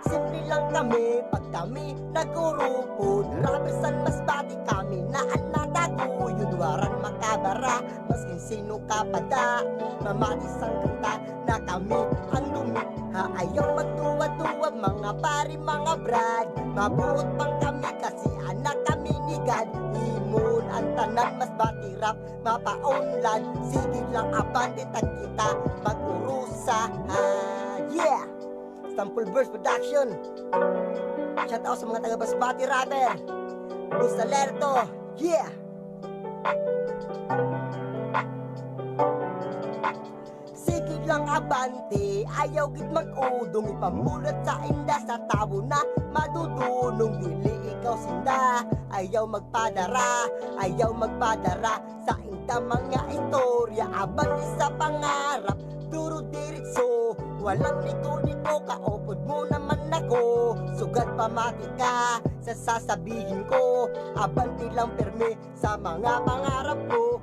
Simple lang kami pag kami nagurupod. Rapersan masbati kami na anatago. Yudwaran makabara maskin sino kapada. Mamatis ang kanta na kami ang lumikha. Ayaw magtuwa-tuwa mga pari mga brad. Mabuot pang kami kasi anak kami ni God. Imon ang tanan masbati rap mapaunlan. Sige lang abanditag kita mag-urusa. Yeah! Sample Verse Production. Shout out sa mga taga-Basbati rapper. Bruce Alerto. Yeah! Sige lang abante, ayaw gid mag-udong. Ipamulat sa inda sa tabo na madudunong. Dili ikaw sinda, ayaw magpadara. Ayaw magpadara sa inda mga istorya. Abante sa pangarap, duro diritso. Walang niko-niko, kaupod mo naman ako. Sugat pamati ka sa sasabihin ko. Abanti lang perme sa mga pangarap ko.